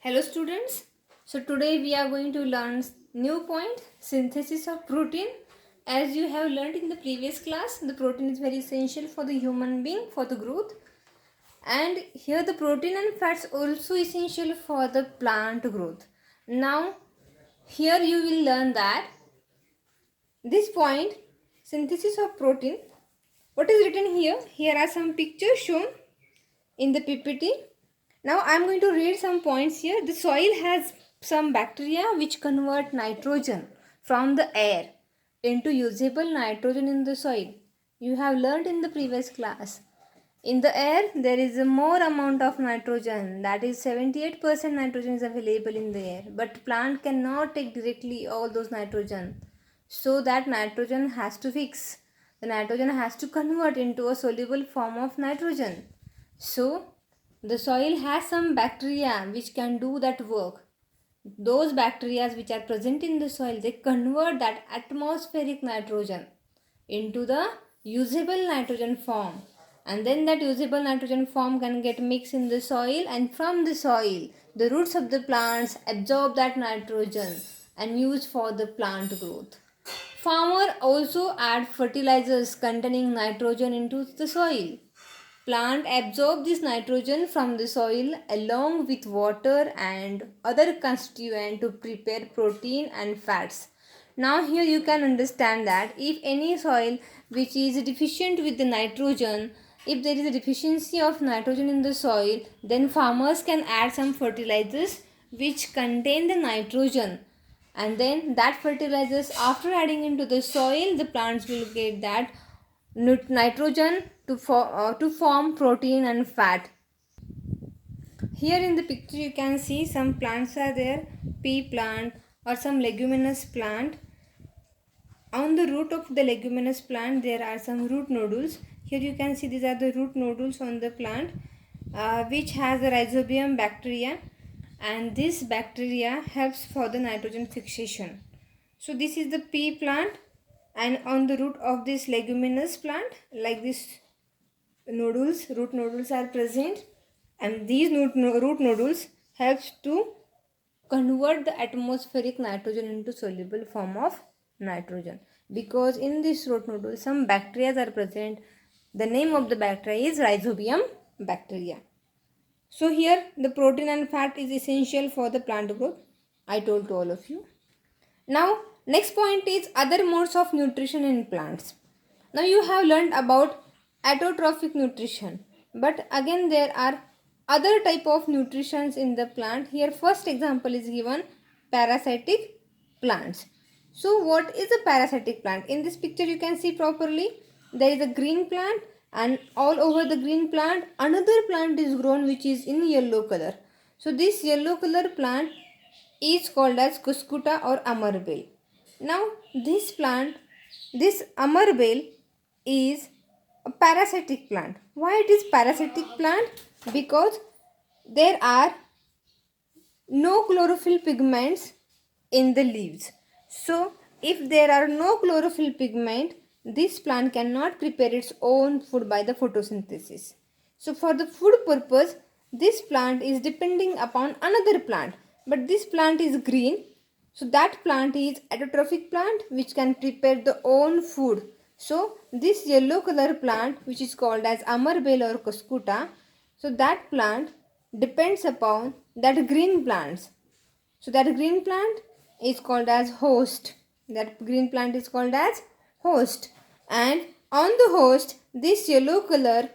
Hello students. So today we are going to learn new point, synthesis of protein. As you have learned in the previous class, the protein is very essential for the human being for the growth. And here the protein and fats also essential for the plant growth. Now here you will learn that this point, synthesis of protein, what is written here? Here are some pictures shown in the PPT. Now I am going to read some points here. The soil has some bacteria which convert nitrogen from the air into usable nitrogen in the soil. You have learned in the previous class. In the air there is a more amount of nitrogen, that is 78% nitrogen is available in the air, but plant cannot take directly all those nitrogen. So that nitrogen has to fix. The nitrogen has to convert into a soluble form of nitrogen. So the soil has some bacteria which can do that work. Those bacteria which are present in the soil, they convert that atmospheric nitrogen into the usable nitrogen form, and then that usable nitrogen form can get mixed in the soil, and from the soil the roots of the plants absorb that nitrogen and use for the plant growth. Farmer also add fertilizers containing nitrogen into the soil. Plant absorb this nitrogen from the soil along with water and other constituent to prepare protein and fats. Now here you can understand that if any soil which is deficient with the nitrogen, if there is a deficiency of nitrogen in the soil, then farmers can add some fertilizers which contain the nitrogen, and then that fertilizers, after adding into the soil, the plants will get that nitrogen to form protein and fat. Here in the picture you can see some plants are there, pea plant or some leguminous plant. On the root of the leguminous plant there are some root nodules. Here you can see these are the root nodules on the plant which has the rhizobium bacteria, and this bacteria helps for the nitrogen fixation. So this is the pea plant, and on the root of this leguminous plant, like this root nodules are present, and these root nodules helps to convert the atmospheric nitrogen into soluble form of nitrogen. Because in this root nodule some bacteria are present. The name of the bacteria is rhizobium bacteria. So here the protein and fat is essential for the plant growth. I told to all of you. Now next point is other modes of nutrition in plants. Now you have learned about autotrophic nutrition, but again there are other type of nutritions in the plant. Here first example is given, parasitic plants. So what is a parasitic plant? In this picture you can see properly, there is a green plant, and all over the green plant another plant is grown which is in yellow color. So this yellow color plant is called as cuscuta or amarbel. Now this plant, this amarbel, is a parasitic plant. Why it is parasitic plant? Because there are no chlorophyll pigments in the leaves. So if there are no chlorophyll pigment, this plant cannot prepare its own food by the photosynthesis. So for the food purpose, this plant is depending upon another plant, but this plant is green. So that plant is autotrophic plant which can prepare the own food. So this yellow color plant which is called as amarbel or cuscuta, so that plant depends upon that green plants. So that green plant is called as host. That green plant is called as host. And on the host, this yellow color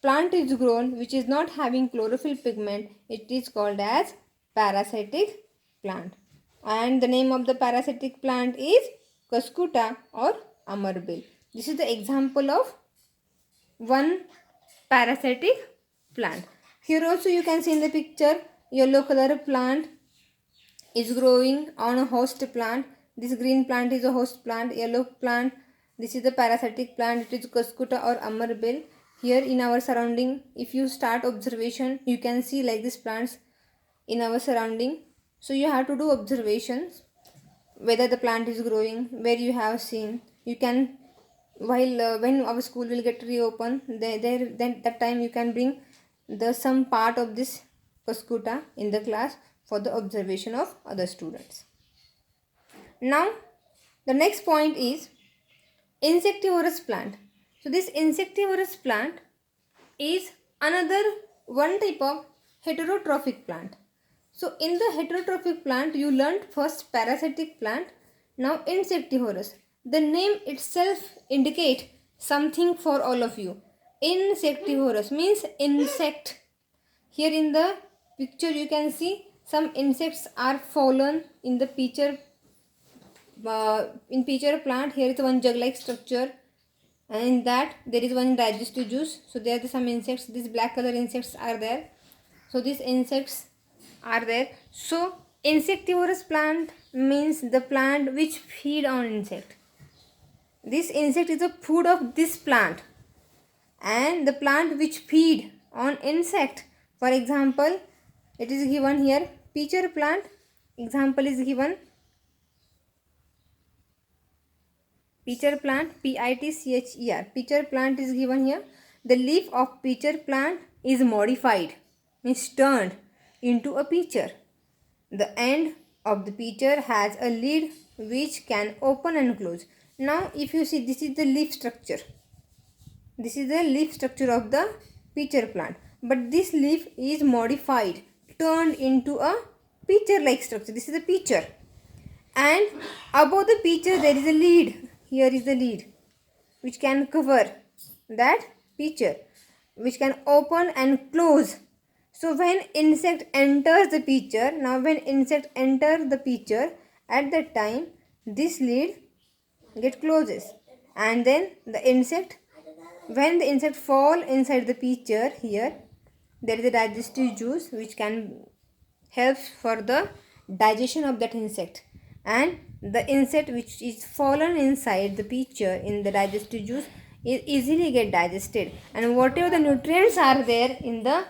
plant is grown which is not having chlorophyll pigment. It is called as parasitic plant. And the name of the parasitic plant is cuscuta or amarbel. This is the example of one parasitic plant. Here also you can see in the picture, yellow color plant is growing on a host plant. This green plant is a host plant, yellow plant, this is the parasitic plant, it is cuscuta or amarbel. Here in our surrounding, if you start observation, you can see like these plants in our surrounding. So you have to do observations whether the plant is growing, where you have seen. You can, while when our school will get reopened, then that time you can bring the some part of this cuscuta in the class for the observation of other students. Now the next point is insectivorous plant. So this insectivorous plant is another one type of heterotrophic plant. So in the heterotrophic plant you learned first parasitic plant, now insectivorous. The name itself indicate something for all of you. Insectivorous means insect. Here in the picture you can see some insects are fallen in the pitcher plant. Here is one jug like structure, and in that there is one digestive juice. So there are some insects, these black color insects are there. So these insects are there. So insectivorous plant means the plant which feed on insect. This insect is the food of this plant, and the plant which feed on insect, for example it is given here pitcher plant. Example is given pitcher plant, pitcher. Pitcher plant is given here. The leaf of pitcher plant is modified, means turned into a pitcher. The end of the pitcher has a lid which can open and close. Now if you see, this is the leaf structure. This is the leaf structure of the pitcher plant. But this leaf is modified, turned into a pitcher like structure. This is the pitcher. And above the pitcher there is a lid. Here is the lid which can cover that pitcher, which can open and close. So when insect enters the pitcher, now when insect enter the pitcher, at that time this lid get closes, and then the insect, when the insect fall inside the pitcher, here there is a digestive juice which can help for the digestion of that insect, and the insect which is fallen inside the pitcher in the digestive juice is easily get digested, and whatever the nutrients are there in the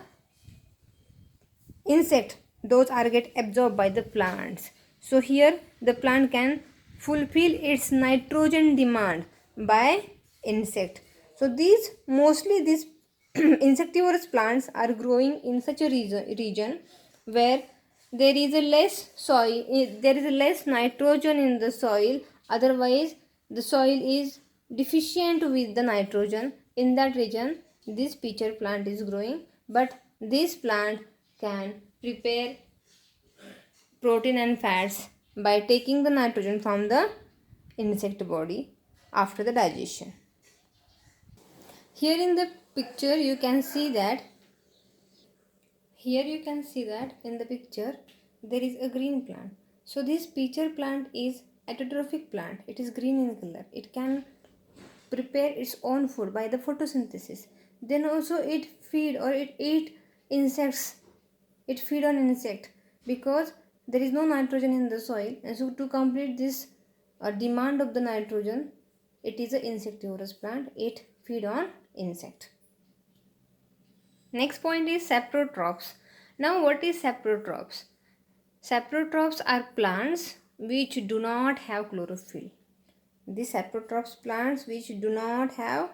insect, those are get absorbed by the plants. So here the plant can fulfill its nitrogen demand by insect. So these mostly these insectivorous plants are growing in such a region where there is a less soil, there is a less nitrogen in the soil, otherwise the soil is deficient with the nitrogen. In that region this pitcher plant is growing, but this plant can prepare protein and fats by taking the nitrogen from the insect body after the digestion. Here in the picture you can see that in the picture there is a green plant. So this pitcher plant is autotrophic plant. It is green in color. It can prepare its own food by the photosynthesis. Then also it feed or it eat insects. It feed on insect because there is no nitrogen in the soil, and so to complete this demand of the nitrogen, it is an insectivorous plant. It feed on insect. Next point is saprotrophs. Now what is saprotrophs? Saprotrophs are plants which do not have chlorophyll. These saprotrophs plants which do not have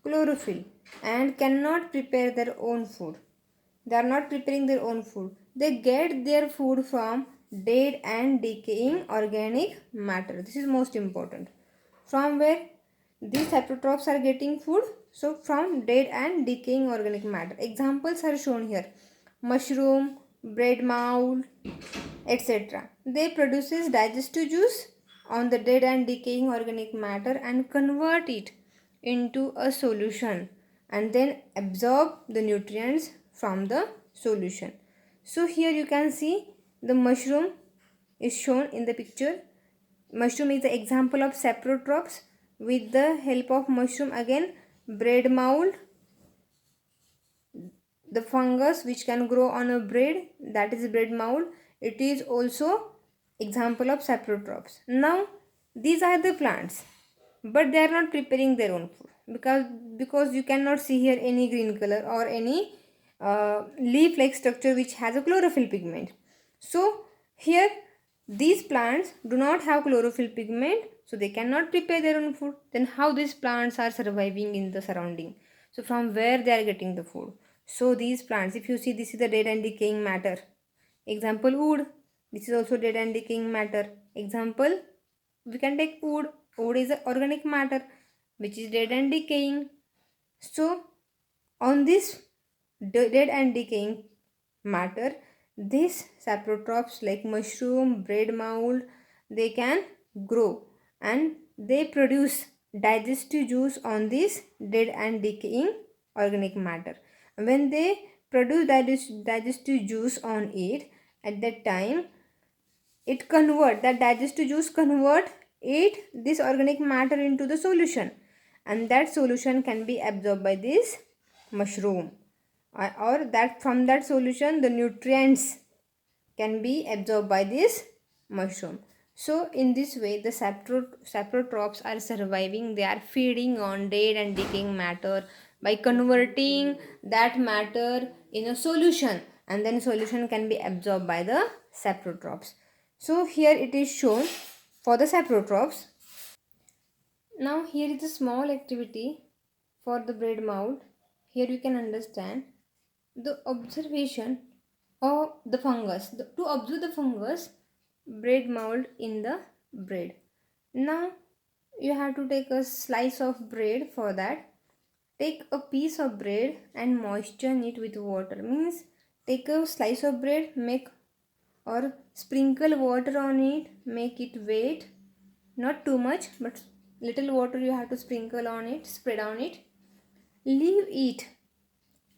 chlorophyll and cannot prepare their own food. They are not preparing their own food. They get their food from dead and decaying organic matter. This is most important. From where these saprotrophs are getting food? So from dead and decaying organic matter. Examples are shown here. Mushroom, bread mold, etc. They produces digestive juice on the dead and decaying organic matter and convert it into a solution and then absorb the nutrients from the solution. So here you can see the mushroom is shown in the picture. Mushroom is the example of saprotrophs. With the help of mushroom, again bread mold, the fungus which can grow on a bread, that is bread mold. It is also example of saprotrophs. Now these are the plants, but they are not preparing their own food because you cannot see here any green color or any leaf like structure which has a chlorophyll pigment. So here these plants do not have chlorophyll pigment, so they cannot prepare their own food. Then how these plants are surviving in the surrounding? So from where they are getting the food? So these plants, if you see, this is the dead and decaying matter. Example, wood. This is also dead and decaying matter. Example, we can take wood. Wood is an organic matter which is dead and decaying. So on this dead and decaying matter, these saprotrophs like mushroom, bread mold, they can grow and they produce digestive juice on this dead and decaying organic matter. When they produce digestive juice on it, at that time it convert that digestive juice convert it this organic matter into the solution, and that solution can be absorbed by this mushroom, or that from that solution the nutrients can be absorbed by this mushroom. So in this way the saprotrophs are surviving. They are feeding on dead and decaying matter by converting that matter in a solution, and then solution can be absorbed by the saprotrophs. So here it is shown for the saprotrophs. Now here is a small activity for the bread mold. Here you can understand the observation of the fungus. To observe the fungus bread mold in the bread. Now you have to take a slice of bread. For that, take a piece of bread and moisten it with water. Means take a slice of bread, make or sprinkle water on it, make it wet, not too much but little water you have to sprinkle on it, spread on it, leave it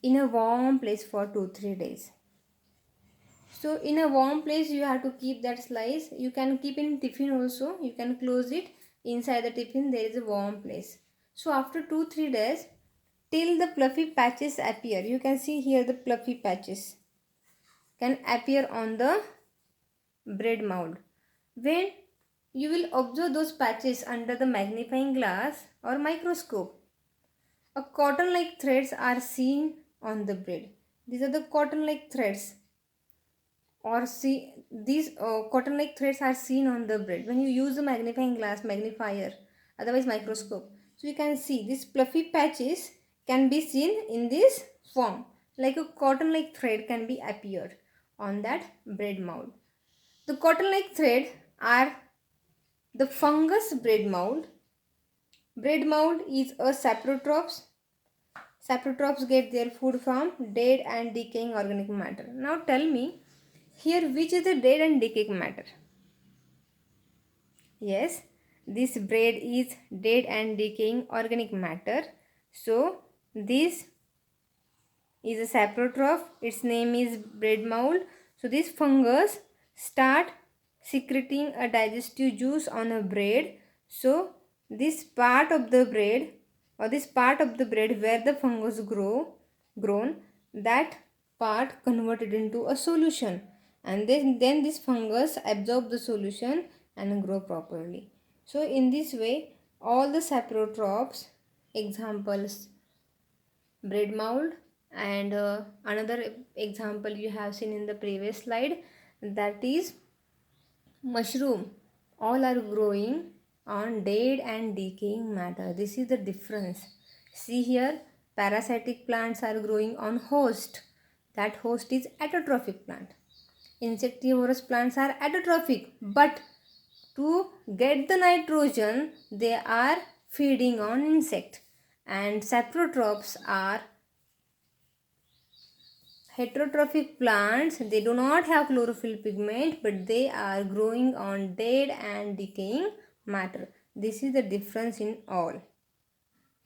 in a warm place for 2-3 days. So in a warm place you have to keep that slice. You can keep in tiffin also, you can close it. Inside the tiffin there is a warm place. So after 2-3 days, till the fluffy patches appear, you can see here the fluffy patches can appear on the bread mold. When you will observe those patches under the magnifying glass or microscope, a cotton like threads are seen on the bread. These are the cotton like threads, or see these cotton like threads are seen on the bread when you use the magnifying glass, magnifier, otherwise microscope. So you can see these fluffy patches can be seen in this form, like a cotton like thread can be appeared on that bread mold. The cotton like thread are the fungus bread mold. Bread mold is a saprotrophs. Saprotrophs get their food from dead and decaying organic matter. Now tell me, here which is the dead and decaying matter? Yes, this bread is dead and decaying organic matter. So this is a saprotroph. Its name is bread mold. So this fungus start secreting a digestive juice on a bread. So this part of the bread, or this part of the bread where the fungus grown, that part converted into a solution, and then this fungus absorb the solution and grow properly. So in this way all the saprotrophs, examples bread mold, and another example you have seen in the previous slide, that is mushroom, all are growing on dead and decaying matter. This is the difference. See here, parasitic plants are growing on host. That host is autotrophic plant. Insectivorous plants are autotrophic, but to get the nitrogen they are feeding on insect, and saprotrophs are heterotrophic plants. They do not have chlorophyll pigment, but they are growing on dead and decaying matter. This is the difference in all.